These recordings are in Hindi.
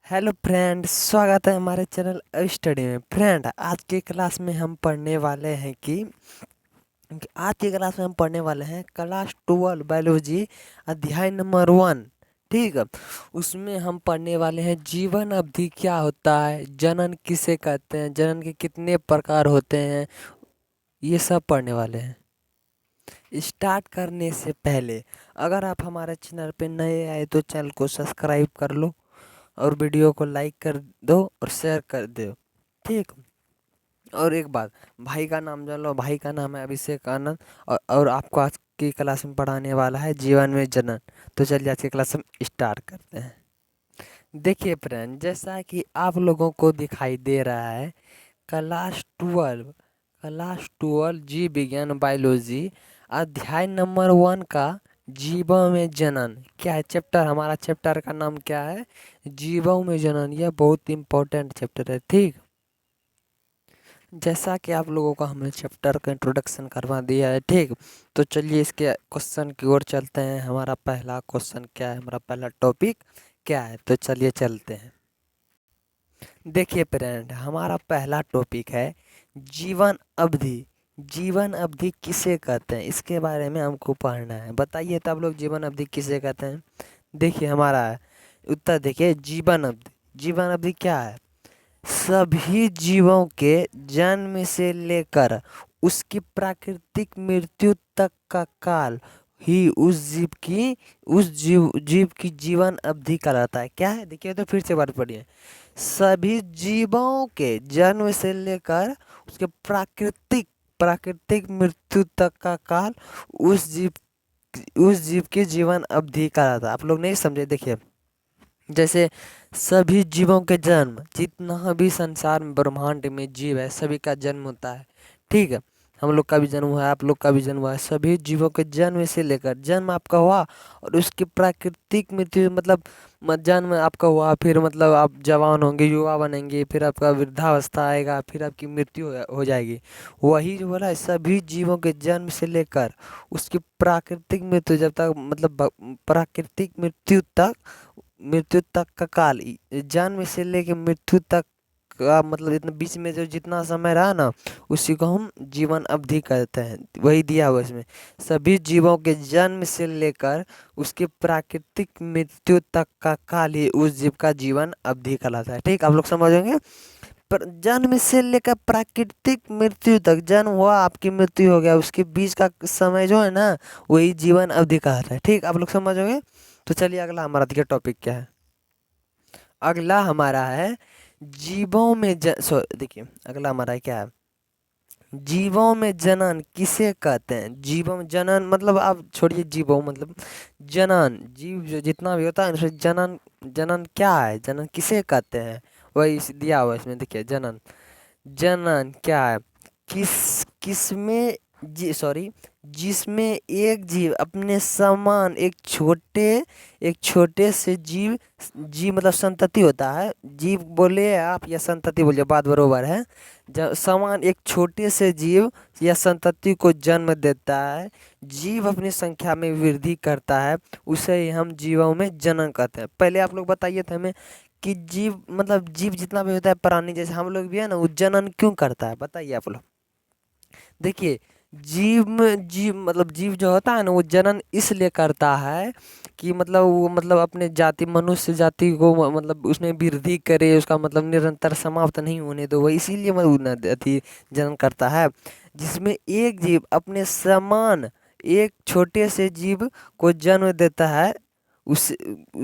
हेलो फ्रेंड, स्वागत है हमारे चैनल स्टडी में। फ्रेंड, आज की क्लास में हम पढ़ने वाले हैं क्लास 12 बायोलॉजी अध्याय नंबर 1। ठीक है। उसमें हम पढ़ने वाले हैं जीवन अवधि क्या होता है, जनन किसे कहते हैं, जनन के कितने प्रकार होते हैं, ये सब पढ़ने वाले हैं। स्टार्ट करने से पहले अगर आप हमारे चैनल पे नए आए तो चैनल को सब्सक्राइब कर लो और वीडियो को लाइक कर दो और शेयर कर दो। ठीक। और एक बात, भाई का नाम जान लो। भाई का नाम है अभिषेक आनंद और आपको आज की क्लास में पढ़ाने वाला है जीवन में जनन। तो चलिए आज की क्लास हम स्टार्ट करते हैं। देखिए फ्रेंड, जैसा कि आप लोगों को दिखाई दे रहा है, क्लास 12 जीव विज्ञान बायोलॉजी अध्याय नंबर 1 का जीवों में जनन क्या है। हमारा चैप्टर का नाम क्या है? जीवों में जनन। यह बहुत इंपॉर्टेंट चैप्टर है। ठीक। जैसा कि आप लोगों को हमने चैप्टर का इंट्रोडक्शन करवा दिया है। ठीक। तो चलिए इसके क्वेश्चन की ओर चलते हैं। हमारा पहला क्वेश्चन क्या है, हमारा पहला टॉपिक क्या है, तो चलिए चलते हैं। देखिए फ्रेंड, हमारा पहला टॉपिक है जीवन अवधि। जीवन अवधि किसे कहते हैं, इसके बारे में हमको पढ़ना है। बताइए तो आप लोग, जीवन अवधि किसे कहते हैं? देखिए हमारा उत्तर, देखिए जीवन अवधि। जीवन अवधि क्या है? सभी जीवों के जन्म से लेकर उसकी प्राकृतिक मृत्यु तक का काल ही उस जीव की जीवन अवधि कहलाता है। क्या है? देखिए तो फिर से बात पढ़िए। सभी जीवों के जन्म से लेकर उसके प्राकृतिक प्राकृतिक मृत्यु तक का काल उस जीव की जीवन अवधि कहलाता है। आप लोग नहीं समझे? देखिए, जैसे सभी जीवों के जन्म, जितना भी संसार में ब्रह्मांड में जीव है सभी का जन्म होता है। ठीक है। हम लोग का भी जन्म हुआ है, आप लोग का भी जन्म हुआ है। सभी जीवों के जन्म से लेकर, जन्म आपका हुआ और उसकी प्राकृतिक मृत्यु मतलब जन्म आपका हुआ, फिर मतलब आप जवान होंगे, युवा बनेंगे, फिर आपका वृद्धावस्था आएगा, फिर आपकी मृत्यु हो जाएगी। वही जो बोला है, सभी जीवों के जन्म से लेकर उसकी प्राकृतिक मृत्यु जब तक मतलब प्राकृतिक मृत्यु तक का काल, जन्म से लेके मृत्यु तक का मतलब इतना बीच में जो जितना समय रहा ना, उसी को हम जीवन अवधि कहते हैं। वही दिया हुआ इसमें, सभी जीवों के जन्म से लेकर उसके प्राकृतिक मृत्यु तक का काल ही उस जीव का जीवन अवधि कहलाता है। ठीक, आप लोग समझेंगे। पर जन्म से लेकर प्राकृतिक मृत्यु तक, जन्म हुआ आपकी मृत्यु हो गया, उसके बीच का समय जो है ना, वही जीवन अवधि कहलाता है। ठीक, आप लोग समझोगे। तो चलिए अगला हमारा देखिए टॉपिक क्या है। अगला हमारा है जीवों में देखिए अगला हमारा है क्या है, जीवों में जनन किसे कहते हैं। जीवों में जनन मतलब आप छोड़िए, जीवों मतलब जनन, जीव जो जितना भी होता है उसमें जनन। जनन क्या है, जनन किसे कहते हैं, वही दिया हुआ है इसमें। देखिए जनन, जनन क्या है? किस किसमें जी सॉरी जिसमें एक जीव अपने समान एक छोटे से जीव मतलब संतति होता है। जीव बोले आप या संतति बोलिए, बात बरोबर है। जब समान एक छोटे से जीव या संतति को जन्म देता है, जीव अपनी संख्या में वृद्धि करता है, उसे ही हम जीवों में जनन कहते हैं। पहले आप लोग बताइए थे हमें कि जीव मतलब जीव जितना भी होता है, प्राणी जैसे हम लोग भी है ना, वो जनन क्यों करता है, बताइए आप लोग। देखिए, जीव मतलब जीव जो होता है ना, वो जनन इसलिए करता है कि मतलब वो मतलब अपने जाति मनुष्य जाति को मतलब उसमें वृद्धि करे, उसका मतलब निरंतर समाप्त नहीं होने दो, वो इसीलिए मतलब अति जनन करता है। जिसमें एक जीव अपने समान एक छोटे से जीव को जन्म देता है, उस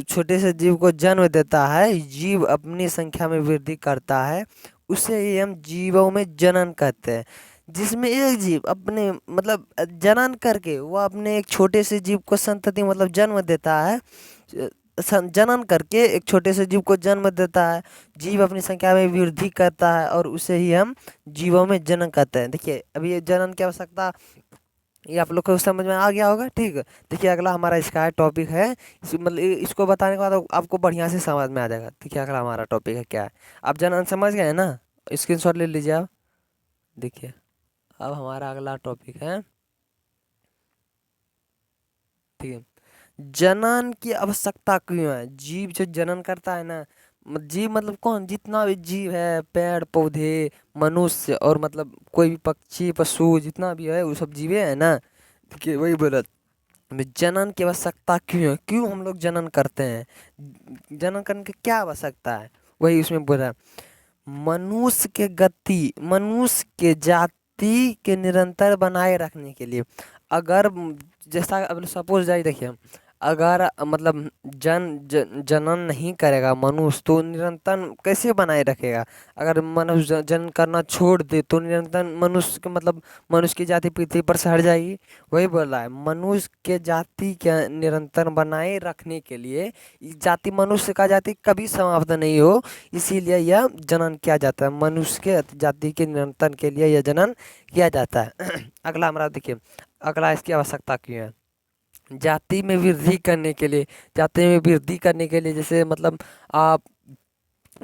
छोटे से जीव को जन्म देता है, जीव अपनी संख्या में वृद्धि करता है, उसे ही हम जीवों में जनन कहते हैं। जिसमें एक जीव अपने मतलब जनन करके वो अपने एक छोटे से जीव को संतति मतलब जन्म देता है, जनन करके एक छोटे से जीव को जन्म देता है, जीव अपनी संख्या में वृद्धि करता है और उसे ही हम जीवों में जनन कहते हैं। देखिए अभी ये जनन की आवश्यकता ये आप लोग को समझ में आ गया होगा। ठीक है। देखिए अगला हमारा इसका टॉपिक है, मतलब इसको बताने के बाद आपको बढ़िया से समझ में आ जाएगा। देखिए अगला हमारा टॉपिक है क्या है, आप जनन समझ गए ना, स्क्रीनशॉट ले लीजिए आप। देखिए अब हमारा अगला टॉपिक है, ठीक है, जनन की आवश्यकता क्यों है। जीव जो जनन करता है ना, जीव मतलब कौन, जितना भी जीव है, पेड़ पौधे, मनुष्य और मतलब कोई भी पक्षी पशु जितना भी है वो सब जीवे है ना। देखिए वही बोला, जनन की आवश्यकता क्यों है, क्यों हम लोग जनन करते हैं, जनन करने की क्या आवश्यकता है, वही उसमें बोला। मनुष्य के गति, मनुष्य के जाति के निरंतर बनाए रखने के लिए। अगर जैसा अब सपोज जाए, देखिए अगर मतलब जनन नहीं करेगा मनुष्य तो निरंतर कैसे बनाए रखेगा। अगर मनुष्य जनन करना छोड़ दे तो निरंतर मनुष्य के मतलब मनुष्य की जाति पृथ्वी पर से हट जाएगी। वही बोल रहा है, मनुष्य के जाति के निरंतर बनाए रखने के लिए जाति, मनुष्य का जाति कभी समाप्त नहीं हो, इसीलिए यह जनन किया जाता है। मनुष्य के जाति के निरंतर के लिए यह जनन किया जाता है। अगला हमारा देखिए, अगला इसकी आवश्यकता क्यों है, जाति में वृद्धि करने के लिए। जाति में वृद्धि करने के लिए जैसे मतलब आप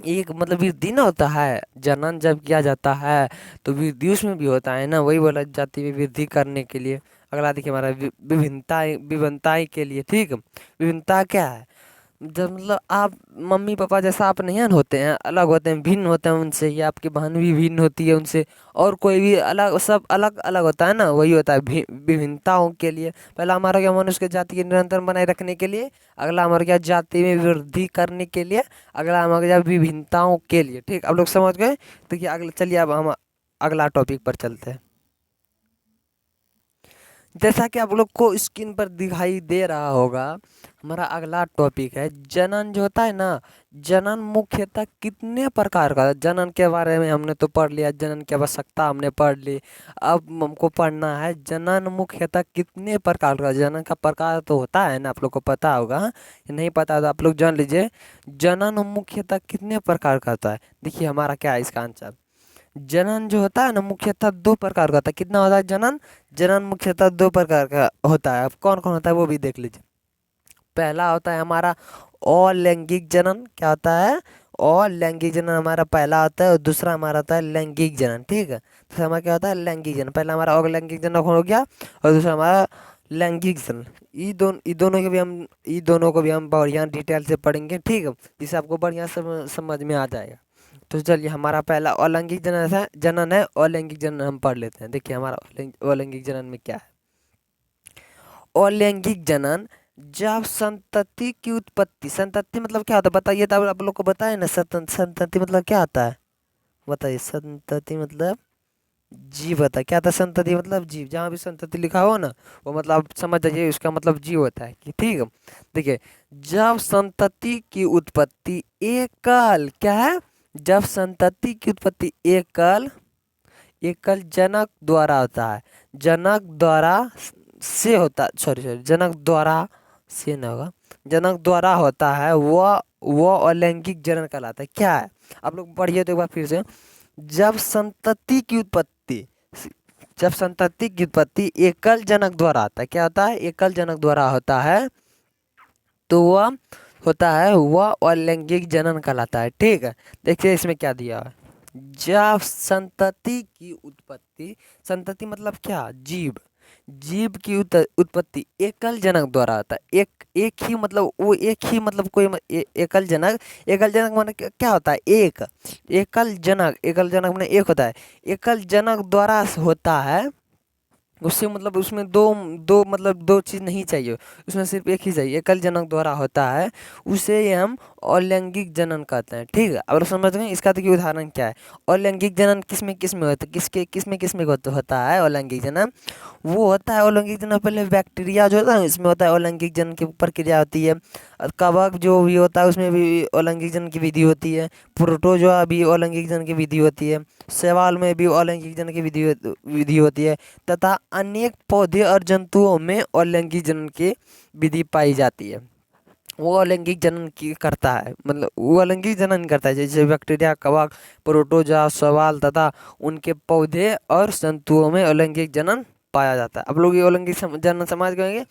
एक मतलब वृद्धि ना होता है, जनन जब किया जाता है तो वृद्धि उसमें भी होता है ना, वही बोला जाति में वृद्धि करने के लिए। अगला देखिए हमारा विभिन्नताएं के लिए। ठीक, विभिन्नता क्या है, जब मतलब आप मम्मी पापा जैसा आप नहीं न होते हैं, अलग होते हैं, भिन्न होते हैं उनसे, या आपकी बहन भी भिन्न होती है उनसे, और कोई भी अलग, सब अलग अलग होता है ना, वही होता है विभिन्नताओं के लिए। पहला हमारा क्या, मनुष्य के जाति के निरंतर बनाए रखने के लिए। अगला हमारा क्या, जाति में वृद्धि करने के लिए। अगला हमारा क्या, विभिन्नताओं के लिए। ठीक, आप लोग समझ गए। देखिए अगला, चलिए अब हम अगला टॉपिक पर चलते हैं। जैसा कि आप लोग को स्क्रीन पर दिखाई दे रहा होगा, हमारा अगला टॉपिक है जनन जो होता है ना। जनन मुख्यतः कितने प्रकार का, जनन के बारे में हमने तो पढ़ लिया, जनन की आवश्यकता हमने पढ़ ली। अब हमको पढ़ना है जनन मुख्यतः कितने प्रकार का। जनन का प्रकार तो होता है ना, आप लोग को पता होगा, नहीं पता तो आप लोग जान लीजिए। जनन मुख्यतः कितने प्रकार का होता है, देखिए हमारा क्या है इसका आंसर। जनन जो होता है ना मुख्यतः दो प्रकार का होता है। कितना होता है जनन, जनन मुख्यतः दो प्रकार का होता है। अब कौन कौन होता है वो भी देख लीजिए। पहला होता है हमारा अलैंगिक जनन। क्या होता है, अलैंगिक जनन हमारा पहला होता है, और दूसरा हमारा होता है लैंगिक जनन। ठीक है, तो हमारा क्या होता है, लैंगिक जनन। पहला हमारा अलैंगिक जनन हो गया, और दूसरा हमारा लैंगिक जनन। ये दोनों को भी हम बढ़िया डिटेल से पढ़ेंगे। ठीक है, जिससे आपको बढ़िया समझ में आ जाएगा। तो चलिए हमारा पहला अलैंगिक जनन है। अलैंगिक जनन हम पढ़ लेते हैं। देखिए हमारा अलैंगिक जनन में क्या है। अलैंगिक जनन, जब संतति की उत्पत्ति, संतति मतलब क्या होता है बताइए, तो आप लोग को बताए ना, संतति मतलब क्या होता है बताइए। संतति मतलब जीव होता है। क्या था, संतति मतलब जीव। जहाँ भी संतति लिखा हो ना, वो मतलब आप समझ जाइए उसका मतलब जीव होता है कि। ठीक है, देखिए जब संतति की उत्पत्ति एकल, क्या है, जब संतति की उत्पत्ति एकल एकल जनक द्वारा होता है। जनक द्वारा से होता, सॉरी जनक द्वारा से न होगा, जनक द्वारा होता है, वह अलैंगिक जनन कहलाता है। क्या है, आप लोग पढ़िए तो एक बार फिर से। जब संतति की उत्पत्ति, जब संतति की उत्पत्ति एकल जनक द्वारा आता है, क्या होता है, एकल जनक द्वारा होता है, तो वह होता है, वह अलैंगिक जनन कहलाता है। ठीक है, देखिए इसमें क्या दिया है। जब संतति की उत्पत्ति, संतति मतलब क्या, जीव, जीव की उत्पत्ति एकल जनक द्वारा होता है। एक ही मतलब, वो एक ही मतलब कोई एकल जनक, एकल जनक माने क्या होता है, एक, एकल जनक, एकल जनक माने एक होता है, एकल जनक द्वारा होता है। उससे मतलब उसमें दो दो मतलब दो चीज़ नहीं चाहिए, उसमें सिर्फ एक ही चाहिए, एकल जनक द्वारा होता है, उसे ही हम अलैंगिक जनन कहते हैं। ठीक है, अब समझ गए। इसका देखिए उदाहरण क्या है। अलैंगिक जनन किसमें होता है, किसमें होता है अलैंगिक जनन, वो होता है अलैंगिक जनन पहले बैक्टीरिया जो होता है इसमें होता है, अलैंगिक जनन की प्रक्रिया होती है। और कवक जो भी होता है उसमें भी अलैंगिक जनन की विधि होती है। प्रोटोजोआ भी अलैंगिक जनन की विधि होती है। शैवाल में भी अलैंगिक जनन की विधि होती है, तथा अनेक पौधे और जंतुओं में अलैंगिक जनन की विधि पाई जाती है। वो अलैंगिक जनन की करता है, मतलब वो अलैंगिक जनन करता है, जैसे बैक्टीरिया, कवक, प्रोटोजोआ, शैवाल तथा उनके पौधे और जंतुओं में अलैंगिक जनन पाया जाता है। अब लोग ये अलैंगिक जनन समझ गए।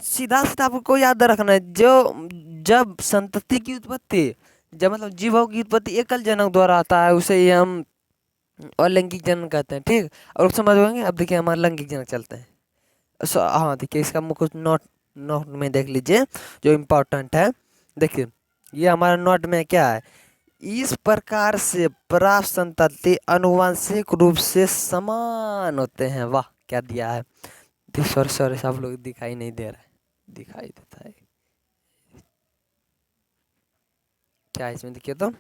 सीधा सीधा आपको याद रखना है, जो जब संतति की उत्पत्ति, जब मतलब जीवों की उत्पत्ति एकल जनक द्वारा आता है, उसे ही हम अलैंगिक जनन कहते हैं। ठीक, और समझ गए। अब देखिए हमारे लैंगिक जनन चलते हैं। हाँ देखिए इसका मुझे नोट नोट में देख लीजिए जो इम्पोर्टेंट है। देखिए ये हमारा नोट में क्या है, इस प्रकार से प्राप्त संतति आनुवंशिक रूप से समान होते हैं। वाह क्या दिया है, सॉरी सॉरी सब लोग दिखाई नहीं दे रहा है, दिखाई देता है क्या है इसमें, देखिए तो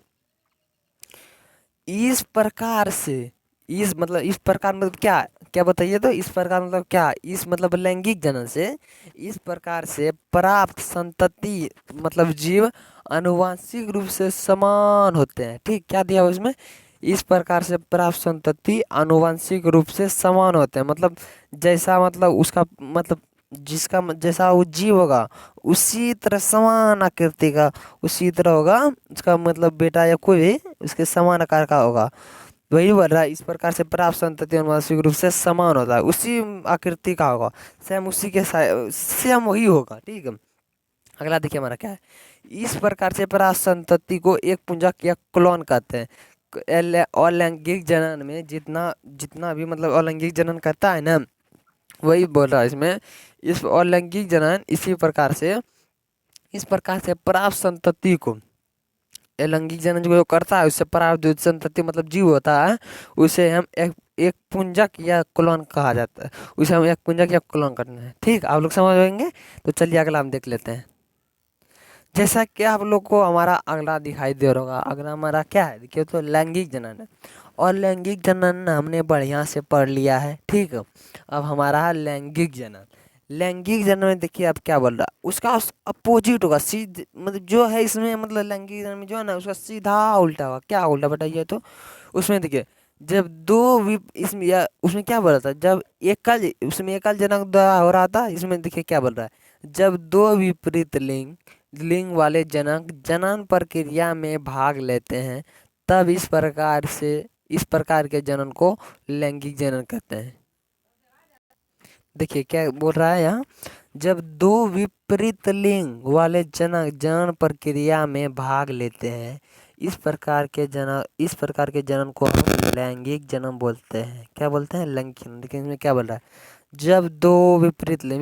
इस प्रकार से, इस प्रकार मतलब क्या, क्या बताइए तो, इस प्रकार मतलब क्या, इस मतलब लैंगिक जनन से, इस प्रकार से प्राप्त संतति मतलब जीव आनुवंशिक रूप से समान होते हैं। ठीक, क्या दिया हुआ इसमें, इस प्रकार से प्राप्त संतति आनुवंशिक रूप से समान होते हैं, मतलब जैसा मतलब उसका मतलब जिसका जैसा वो जीव होगा उसी तरह समान आकृति का, उसी तरह होगा उसका मतलब बेटा या कोई भी उसके समान आकार का होगा। वही बोल रहा है, इस प्रकार से प्राप्त संतति आनुवंशिक रूप से समान होता है, उसी आकृति का होगा, सेम उसी के सेम वही होगा। ठीक है, अगला देखिए हमारा क्या है, इस प्रकार से प्राप्त संतति को एक पुंजक या क्लोन कहते हैं। अलैंगिक जनन में जितना जितना भी मतलब अलैंगिक जनन करता है ना, वही बोल रहा है इसमें, इस अलैंगिक जनन इस प्रकार से प्राप्त संतति को, अलैंगिक जनन जो करता है उससे प्राप्त जो संतति मतलब जीव होता है, उसे हम एक पुंजक या क्लोन कहा जाता है, उसे हम एक पुंजक या क्लोन करना है। ठीक, आप लोग समझ पाएंगे, तो चलिए अगला हम देख लेते हैं। जैसा कि आप लोग को हमारा अगला दिखाई दे रहा होगा, अगला हमारा क्या है, देखिए तो लैंगिक जनन है, और लैंगिक जनन हमने बढ़िया से पढ़ लिया है। ठीक है, अब हमारा है लैंगिक जनन। लैंगिक जनन में देखिए अब क्या बोल रहा है, उसका अपोजिट होगा, सीध मतलब जो है इसमें मतलब लैंगिक जनन में जो है ना उसका सीधा उल्टा होगा। क्या उल्टा बताइए तो, उसमें देखिए जब दो इसमें या उसमें क्या बोल रहा था, जब एकल, उसमें एकल जनक द्वारा हो रहा था, इसमें देखिए क्या बोल रहा है, जब दो विपरीत लिंग लिंग वाले जनक जनन प्रक्रिया में भाग लेते हैं, तब इस प्रकार के जनन को लैंगिक जनन कहते हैं। देखिए क्या बोल रहा है यहाँ, जब दो विपरीत लिंग वाले जनक जनन प्रक्रिया में भाग लेते हैं, इस प्रकार के जनन को हम लैंगिक जनन बोलते हैं। क्या बोलते हैं, लैंगिक जनन। लेकिन इसमें क्या बोल रहा है, जब दो विपरीत लिंग,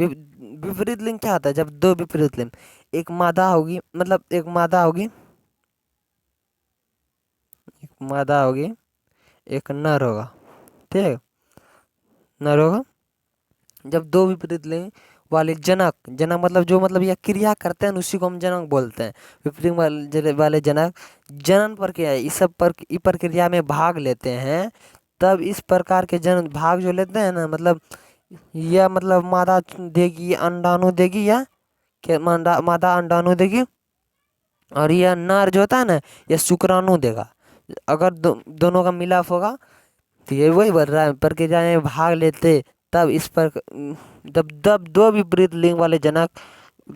विपरीत लिंग क्या होता है, जब दो विपरीत लिंग, एक मादा होगी मतलब एक मादा होगी, एक मादा होगी, एक नर होगा। ठीक है, नर होगा, जब दो विपरीत लिंग वाले जनक, जनक मतलब जो मतलब यह क्रिया करते हैं उसी को हम जनक बोलते हैं। विपरीत वाले जनक जनन प्रक्रिया इस प्रक्रिया में भाग लेते हैं, तब इस प्रकार के जनन भाग जो लेते हैं ना, मतलब यह मतलब मादा देगी अंडाणु देगी, या क्या मादा अंडाणु देगी, और यह नर जो होता है ना यह शुक्राणु देगा। अगर दोनों का मिलाप होगा तो ये वही बोल रहा है, प्रक्रिया में भाग लेते, तब इस पर जब जब दो विपरीत लिंग वाले जनक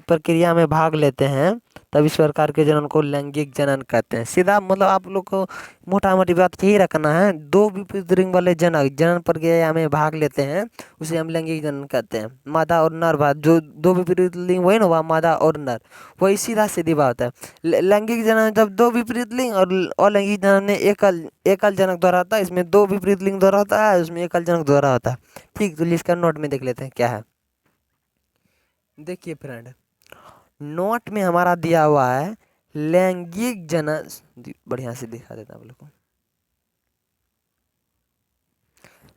प्रक्रिया में भाग लेते हैं, तब इस प्रकार के जनन को लैंगिक जनन कहते हैं। सीधा मतलब आप लोग को मोटा मोटी बात यही रखना है, दो विपरीत लिंग वाले जनक जनन प्रक्रिया में भाग लेते हैं, उसे हम लैंगिक जनन कहते हैं। मादा और नर बात, जो दो विपरीत लिंग वही ना, वह मादा और नर, वही सीधा सीधी बात है। लैंगिक जनन जब दो विपरीत लिंग, और अलैंगिक जनन में एकल एकल जनक द्वारा होता है, इसमें दो विपरीत लिंग द्वारा होता है, उसमें एकल जनक द्वारा होता है। ठीक, तो इसका नोट में देख लेते हैं क्या है। देखिए फ्रेंड, नोट में हमारा दिया हुआ है लैंगिक जनन, बढ़िया से दिखा देता हूं आप लोग को।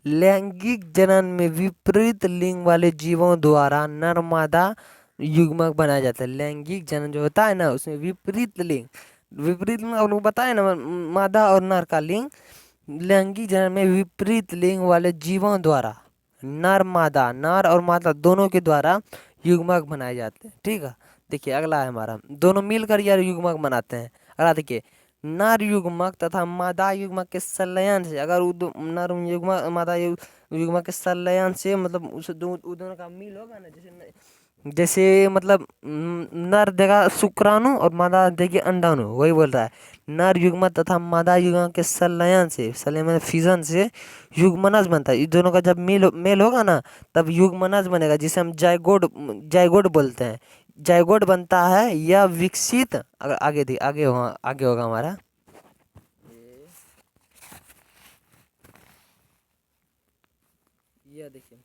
लैंगिक जनन में विपरीत लिंग वाले जीवों द्वारा नर मादा युग्मक बनाया जाता है। लैंगिक जनन जो होता है ना उसमें विपरीत लिंग आप लोग बताए ना, मादा और नर का लिंग, लैंगिक जनन में विपरीत लिंग वाले जीवों द्वारा नर और मादा दोनों के द्वारा युग्मक बनाए जाते हैं। ठीक है, देखिए अगला है हमारा, दोनों मिलकर यार युग्मक बनाते हैं। अगला देखिए, नर युग्मक तथा मादा युग्मक के संलयन से, अगर नर युग्मक युग्मक के संलयन से मतलब उस दोनों का मिल होगा ना, जैसे मतलब नर देगा शुक्राणु और मादा देगी अंडाणु, वही बोल रहा है, नर युग्मक तथा मादा युग्मक के संलयन में फ्यूजन से युग्मनज बनता है। इस दोनों का जब मेल होगा ना, तब युग्मनज बनेगा, जिसे हम जाइगोट बोलते हैं। जाइगोट बनता है यह विकसित, अगर आगे होगा हमारा, यह देखिए,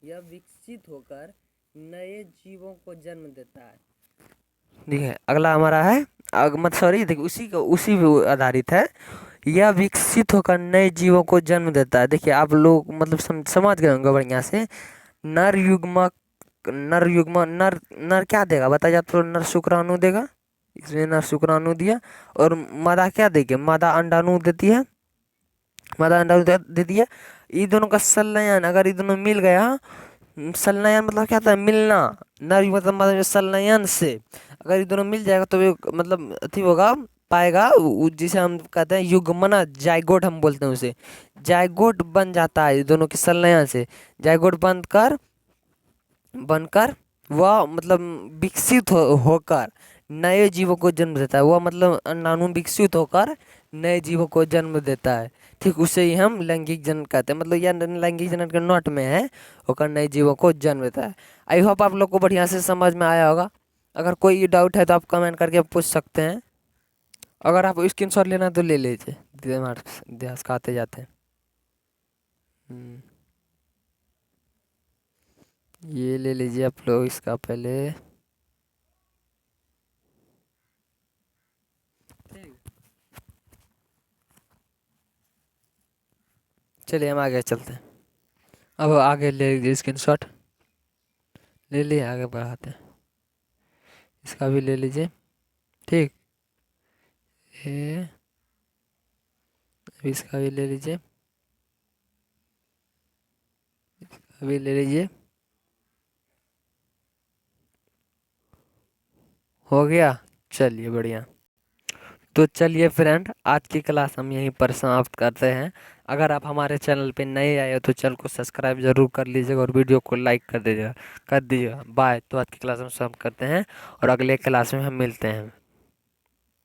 यह विकसित होकर नए जीवों को जन्म देता है। ठीक है, अगला हमारा है मत सॉरी देखिए उसी पे आधारित है। यह विकसित होकर नए जीवों को जन्म देता है। देखिए आप लोग मतलब समझ गए होंगे बढ़िया से। नर युग्मक नर युग्म नर नर क्या देगा बताइए आप, तो नर शुक्राणु देगा, इसमें नर शुक्राणु दिया। और मादा क्या देगी, मादा अंडाणु देती है, मादा अंडाणु देती है। ये दोनों का संलयन अगर ये दोनों मिल गया, संलयन मतलब क्या होता है, मिलना। नर मतलब संलयन से अगर ये दोनों मिल जाएगा तो ये मतलब अथी होगा, पाएगा जिसे हम कहते हैं युग्मना, जाइगोट हम बोलते हैं उसे। जाइगोट बन जाता है ये दोनों के संलयन से। जाइगोट बनकर वह मतलब विकसित होकर नए जीवों को जन्म देता है। वह मतलब अंडाणु विकसित होकर नए जीवों को जन्म देता है। ठीक, उसे ही हम लैंगिक जनन कहते हैं। मतलब यह लैंगिक जनन के नोट में है, होकर नए जीवों को जन्म देता है। आई होप आप लोग को बढ़िया से समझ में आया होगा। अगर कोई डाउट है तो आप कमेंट करके पूछ सकते हैं। अगर आप स्क्रीनशॉट लेना तो ले लीजिए, दिमाग खाते जाते हैं। ये ले लीजिए आप लोग इसका पहले। चलिए हम आगे चलते हैं। अब आगे ले लीजिए स्क्रीनशॉट, ले लिए, आगे बढ़ाते हैं। इसका भी ले लीजिए। ठीक, ये इसका भी ले लीजिए, अभी ले लीजिए। हो गया, चलिए बढ़िया। तो चलिए फ्रेंड, आज की क्लास हम यहीं पर समाप्त करते हैं। अगर आप हमारे चैनल पे नए आए हो तो चैनल को सब्सक्राइब जरूर कर लीजिएगा और वीडियो को लाइक कर दीजिएगा। बाय। तो आज की क्लास हम समाप्त करते हैं और अगले क्लास में हम मिलते हैं।